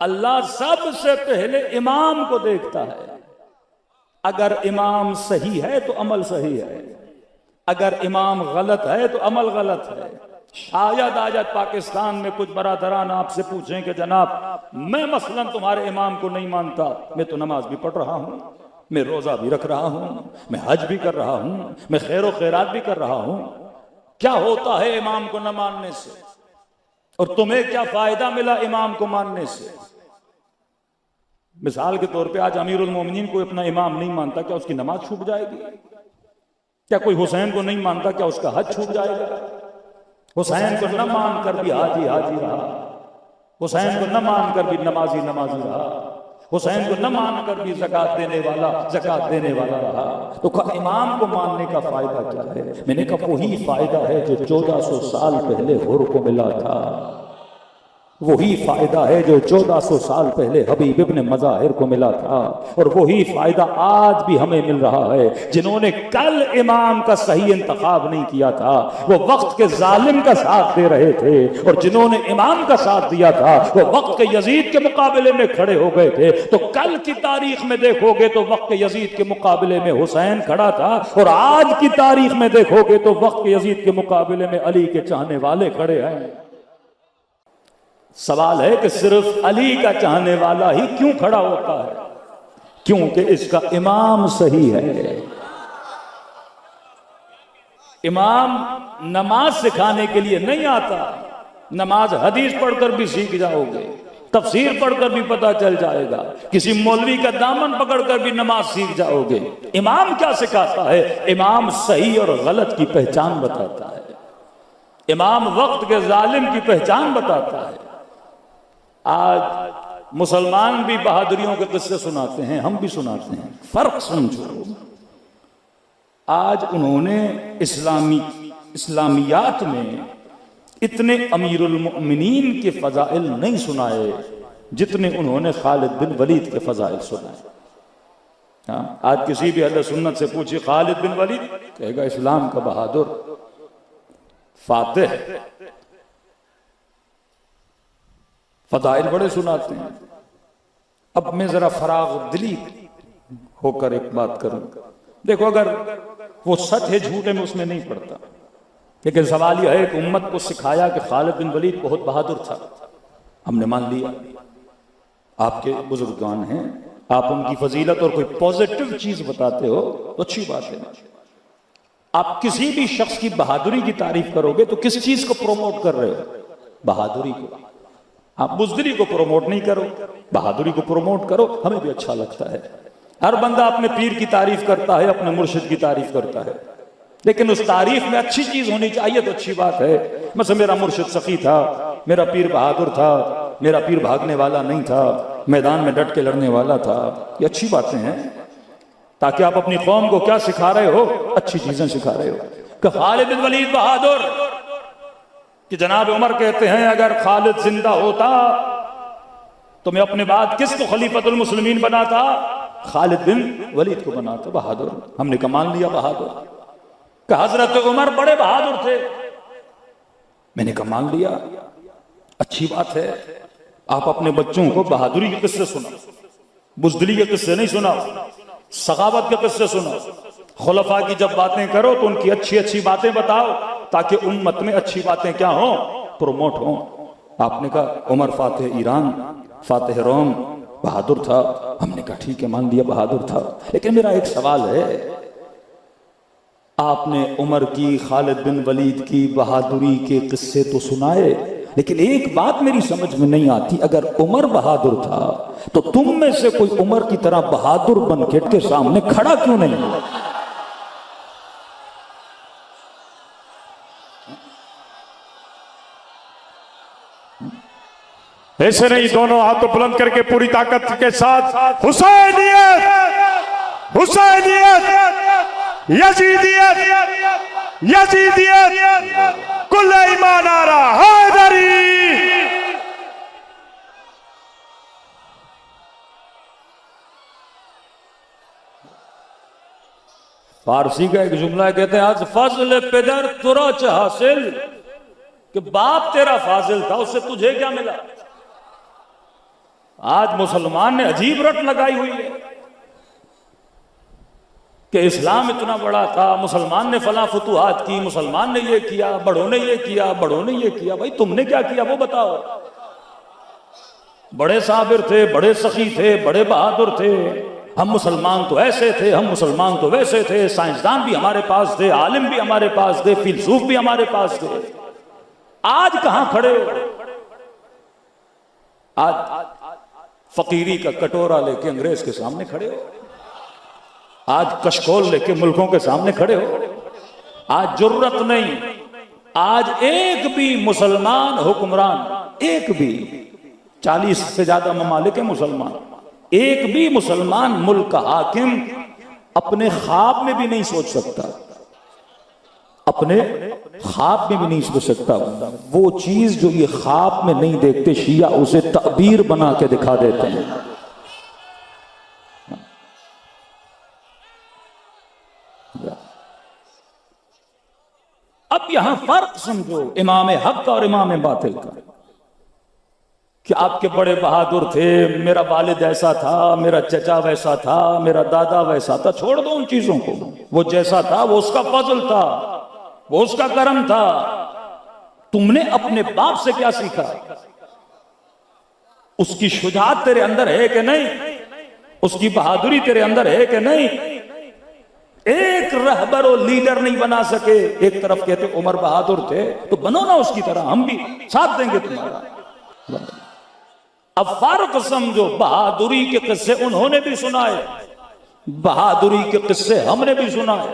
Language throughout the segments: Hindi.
अल्लाह सबसे पहले इमाम को देखता है। अगर इमाम सही है तो अमल सही है, अगर इमाम गलत है तो अमल गलत है। शायद आज पाकिस्तान में कुछ बरादरान आपसे पूछें कि जनाब मैं मसलन तुम्हारे इमाम को नहीं मानता, मैं तो नमाज भी पढ़ रहा हूं, मैं रोजा भी रख रहा हूं, मैं हज भी कर रहा हूं, मैं खैर खैरात भी कर रहा हूं, क्या होता है इमाम को न मानने से? और तुम्हें क्या फायदा मिला इमाम को मानने से? मिसाल के तौर पे आज अमीरुल मोमिनीन कोई अपना इमाम नहीं मानता, क्या उसकी नमाज छूट जाएगी? क्या कोई हुसैन को नहीं मानता, क्या उसका हज छूट जाएगा? हुसैन को न मानकर भी हाजी हाजी रहा, हुसैन को न मानकर भी नमाजी नमाजी रहा, हुसैन को न मानकर भी ज़कात देने वाला ज़कात देने वाला रहा। तो इमाम को मानने का फायदा क्या है? मैंने कहा वही फायदा है जो 1400 साल पहले हुर को मिला था, वही फायदा है जो 1400 साल पहले हबीब इब्न मज़ाहिर को मिला था, और वही फायदा आज भी हमें मिल रहा है। जिन्होंने कल इमाम का सही इंतखाब नहीं किया था वो वक्त के जालिम का साथ दे रहे थे, और जिन्होंने इमाम का साथ दिया था वो वक्त के यजीद के मुकाबले में खड़े हो गए थे। तो कल की तारीख में देखोगे तो वक्त के यजीद के मुकाबले में हुसैन खड़ा था, और आज की तारीख में देखोगे तो वक्त के यजीद के मुकाबले में अली के चाहने वाले खड़े हैं। सवाल है कि सिर्फ अली का चाहने वाला ही क्यों खड़ा होता है? क्योंकि इसका इमाम सही है। इमाम नमाज सिखाने के लिए नहीं आता, नमाज हदीस पढ़कर भी सीख जाओगे, तफसीर पढ़कर भी पता चल जाएगा, किसी मौलवी का दामन पकड़कर भी नमाज सीख जाओगे। इमाम क्या सिखाता है? इमाम सही और गलत की पहचान बताता है, इमाम वक्त के जालिम की पहचान बताता है। आज मुसलमान भी बहादुरियों के किस्से सुनाते हैं, हम भी सुनाते हैं, फर्क समझो। आज उन्होंने इस्लामियात में इतने अमीरुल मोमिनीन के फजाइल नहीं सुनाए जितने उन्होंने खालिद बिन वलीद के फजाइल सुनाए। हाँ, आज किसी भी अहले सुन्नत से पूछिए खालिद बिन वलीद, कहेगा इस्लाम का बहादुर, फातिह, फदाइल बड़े सुनाते हैं। अब मैं जरा फराग दिली होकर एक बात करूं, देखो अगर वो सच है झूठ है मैं उसमें नहीं पड़ता, लेकिन सवाल यह है कि उम्मत को सिखाया कि खालिद बिन वलीद बहुत बहादुर था, हमने मान लिया, आपके बुजुर्गान हैं, आप उनकी फजीलत और कोई पॉजिटिव चीज बताते हो तो अच्छी बात है। आप किसी भी शख्स की बहादुरी की तारीफ करोगे तो किस चीज को प्रोमोट कर रहे हो? बहादुरी को। आप बुज़दिली को प्रमोट नहीं करो, बहादुरी को प्रमोट करो, हमें भी अच्छा लगता है। हर बंदा अपने पीर की तारीफ करता है, अपने मुर्शिद की तारीफ करता है, लेकिन उस तारीफ में अच्छी चीज होनी चाहिए तो अच्छी बात है। मतलब मेरा मुर्शिद सखी था, मेरा पीर बहादुर था, मेरा पीर भागने वाला नहीं था, मैदान में डट के लड़ने वाला था, ये अच्छी बातें हैं, ताकि आप अपनी कौम को क्या सिखा रहे हो? अच्छी चीजें सिखा रहे हो। कि खालिद बिन वलीद बहादुर, कि जनाब उमर कहते हैं अगर खालिद जिंदा होता तो मैं अपने बाद किसको खलीफतुल मुस्लिमीन बनाता? खालिद बिन वलीद को बनाता। बहादुर, हमने का मान लिया बहादुर। कि हजरत उमर बड़े बहादुर थे, मैंने का मान लिया, अच्छी बात है। आप अपने बच्चों को बहादुरी के किस्से सुनाओ, बुज़दिली के किस्से नहीं सुनाओ, सखावत के किस्से सुनाओ। खुलफा की जब बातें करो तो उनकी अच्छी अच्छी बातें बताओ, ताकि उम्मत में अच्छी बातें क्या हो? प्रोमोट हो। आपने कहा उमर फातिह ईरान, फातिह रोम, बहादुर था, हमने कहा ठीक है मान लिया बहादुर था, लेकिन मेरा एक सवाल है, आपने उमर की, खालिद बिन वलीद की बहादुरी के किस्से तो सुनाए, लेकिन एक बात मेरी समझ में नहीं आती, अगर उमर बहादुर था तो तुम में से कोई उमर की तरह बहादुर बनके के सामने खड़ा क्यों नहीं हुआ? ऐसे नहीं, दोनों हाथों बुलंद करके पूरी ताकत के साथ हुसैनियत, हुसैनियत, यजीदियत, यजीदियत, कुल ईमान आरा हैदरी। फारसी का एक जुमला कहते हैं आज फजल पेदर तुरा हासिल, कि बाप तेरा फाजिल था, उससे तुझे क्या मिला? आज मुसलमान ने अजीब रट लगाई हुई है कि इस्लाम इतना बड़ा था, मुसलमान ने फला फतुहात की, मुसलमान ने ये किया, बड़ों ने ये किया, बड़ों ने ये किया। भाई तुमने क्या किया वो बताओ। बड़े साबिर थे, बड़े सखी थे, बड़े बहादुर थे, हम मुसलमान तो ऐसे थे, हम मुसलमान तो वैसे थे, साइंसदान भी हमारे पास थे, आलिम भी हमारे पास थे, फिलसूफ भी हमारे पास थे। आज कहां खड़े हो? आज फकीरी का कटोरा लेके अंग्रेज के सामने खड़े हो, आज कशकोल लेके मुल्कों के सामने खड़े हो। आज जुर्रत नहीं, आज एक भी मुसलमान हुक्मरान, एक भी, 40 से ज्यादा ममालिक है मुसलमान, एक भी मुसलमान मुल्क का हाकिम अपने ख्वाब में भी नहीं सोच सकता, अपने ख्वाब में भी नहीं सोच सकता। वो चीज जो ये ख्वाब में नहीं देखते, शिया उसे तबीर बना के दिखा देते हैं। अब यहां फर्क समझो इमाम हक और इमाम बातिल का, कि आपके बड़े बहादुर थे, मेरा वालिद ऐसा था, मेरा चचा वैसा था, मेरा दादा वैसा था। छोड़ दो उन चीजों को, वो जैसा था वो उसका फजल था, वो उसका करम था। तुमने अपने बाप से क्या सीखा? उसकी शुजाअत तेरे अंदर है कि नहीं? उसकी बहादुरी तेरे अंदर है कि नहीं? एक रहबर और लीडर नहीं बना सके। एक तरफ कहते उमर बहादुर थे, तो बनो ना उसकी तरह, हम भी साथ देंगे तुम्हारा। अब फर्क समझो, बहादुरी के किस्से उन्होंने भी सुनाए, बहादुरी के किस्से हमने भी सुनाए,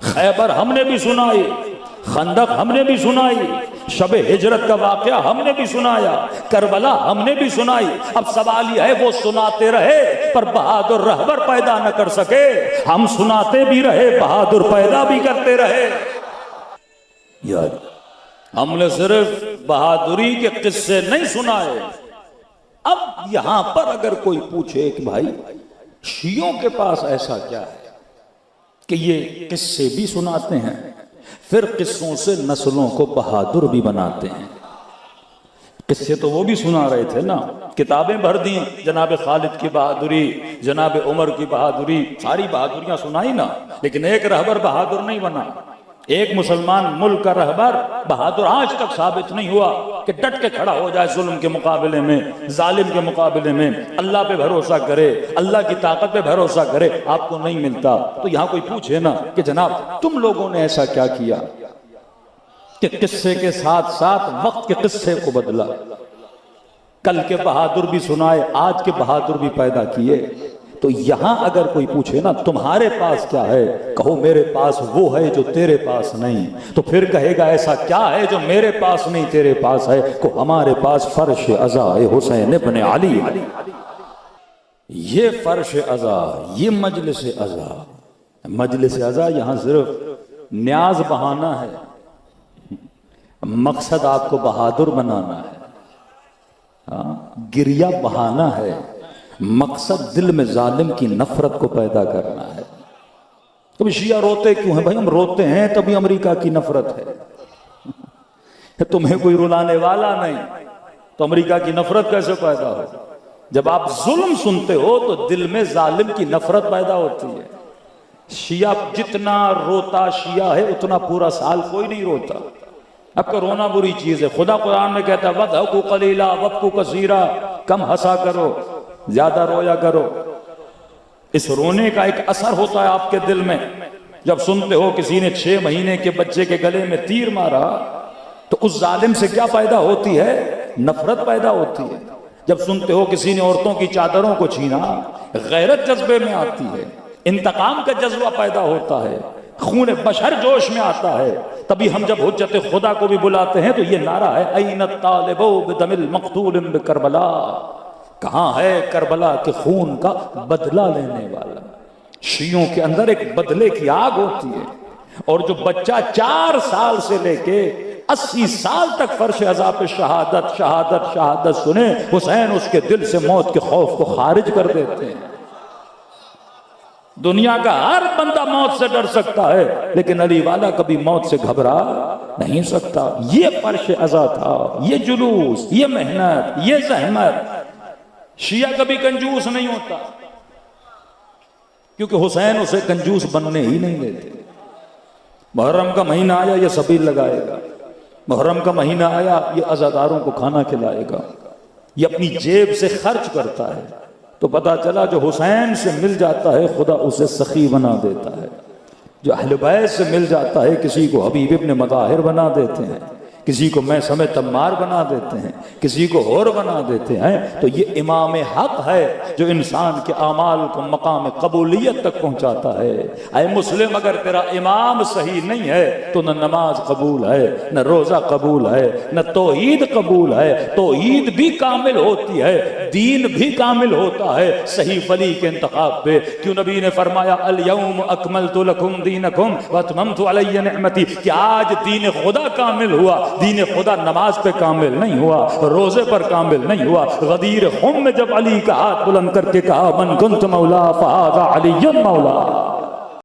खैबर हमने भी सुनाई, खंदक हमने भी सुनाई, शबे हिजरत का वाकया हमने भी सुनाया, करबला हमने भी सुनाई। अब सवाल यह है वो सुनाते रहे पर बहादुर रहबर पैदा न कर सके, हम सुनाते भी रहे, बहादुर पैदा भी करते रहे। यार हमने सिर्फ बहादुरी के किस्से नहीं सुनाए। अब यहां पर अगर कोई पूछे कि भाई शियों के पास ऐसा क्या है कि ये किस्से भी सुनाते हैं, फिर किस्सों से नस्लों को बहादुर भी बनाते हैं। किस्से तो वो भी सुना रहे थे ना, किताबें भर दी, जनाब खालिद की बहादुरी, जनाब उमर की बहादुरी, सारी बहादुरियां सुनाई ना, लेकिन एक रहबर बहादुर नहीं बना। एक मुसलमान मुल्क का रहबर बहादुर आज तक साबित नहीं हुआ कि डट के खड़ा हो जाए जुल्म के मुकाबले में, जालिम के मुकाबले में, अल्लाह पे भरोसा करे, अल्लाह की ताकत पे भरोसा करे। आपको नहीं मिलता। तो यहां कोई पूछे ना कि जनाब तुम लोगों ने ऐसा क्या किया कि किस्से के साथ साथ वक्त के किस्से को बदला, कल के बहादुर भी सुनाए, आज के बहादुर भी पैदा किए। तो यहां अगर कोई पूछे ना तुम्हारे पास क्या है, कहो मेरे पास वो है जो तेरे पास नहीं। तो फिर कहेगा ऐसा क्या है जो मेरे पास नहीं तेरे पास है? को हमारे पास फर्श अज़ा हुसैन इब्न अली, ये फर्श अज़ा, ये मजलिस अज़ा। मजलिस अज़ा यहां सिर्फ न्याज बहाना है, मकसद आपको बहादुर बनाना है। गिरिया बहाना है, मकसद दिल में जालिम की नफरत को पैदा करना है। कभी शिया रोते क्यों हैं? भाई हम रोते हैं तभी अमेरिका की नफरत है। तुम्हें कोई रुलाने वाला नहीं तो अमेरिका की नफरत कैसे पैदा हो? जब आप जुल्म सुनते हो तो दिल में जालिम की नफरत पैदा होती है। शिया जितना रोता शिया है उतना पूरा साल कोई नहीं रोता। अब रोना बुरी चीज है। खुदा कुरान में कहता है वदहकू कलीला वबकू कसीरा, कम हंसा करो ज्यादा रोया करो। इस रोने का एक असर होता है आपके दिल में। जब सुनते हो किसी ने 6 महीने के बच्चे के गले में तीर मारा तो उस जालिम से क्या पैदा होती है? नफरत पैदा होती है। जब सुनते हो किसी ने औरतों की चादरों को छीना, गैरत जज्बे में आती है, इंतकाम का जज्बा पैदा होता है, खून बशर जोश में आता है। तभी हम जब हुज्जत खुदा को भी बुलाते हैं तो ये नारा है ऐन तालिबो बिदमिल मक़तूल बिकरबला, कहां है करबला के खून का बदला लेने वाला। शियों के अंदर एक बदले की आग होती है। और जो बच्चा 4 साल से लेके 80 साल तक फर्श अज़ा पे शहादत शहादत शहादत सुने, हुसैन उसके दिल से मौत के खौफ को खारिज कर देते हैं। दुनिया का हर बंदा मौत से डर सकता है, लेकिन अली वाला कभी मौत से घबरा नहीं सकता। ये फर्श अज़ा था, ये जुलूस, ये मेहनत, ये जहमत। शिया कभी कंजूस नहीं होता, क्योंकि हुसैन उसे कंजूस बनने ही नहीं देते। मुहर्रम का महीना आया ये सबील लगाएगा, मुहर्रम का महीना आया ये अज़ादारों को खाना खिलाएगा, ये अपनी जेब से खर्च करता है। तो पता चला जो हुसैन से मिल जाता है खुदा उसे सखी बना देता है, जो अहले बैत से मिल जाता है किसी को हबीब इब्न मताहिर बना देते हैं, किसी को मैं समय तम्मार बना देते हैं, किसी को और बना देते हैं। तो ये इमाम हक है जो इंसान के आमाल को मकाम कबूलियत तक पहुंचाता है। अय मुस्लिम, अगर तेरा इमाम सही नहीं है तो न नमाज कबूल है, न रोज़ा कबूल है, न तौहीद कबूल है। तौहीद भी कामिल होती है, दीन भी कामिल होता है सही वली के इंतखाब पे। क्यों नबी ने फरमाया अल यौम अकमलतु लकुम दीनकुम व अतममतु अलैया निअमती, कि आज दीन खुदा कामिल हुआ। दीन खुदा नमाज पे कामिल नहीं हुआ, रोजे पर कामिल नहीं हुआ। गदीर खुम में जब अली का हाथ बुलंद करके कहा मन कुंत मौला फहाज़ा अली मौला,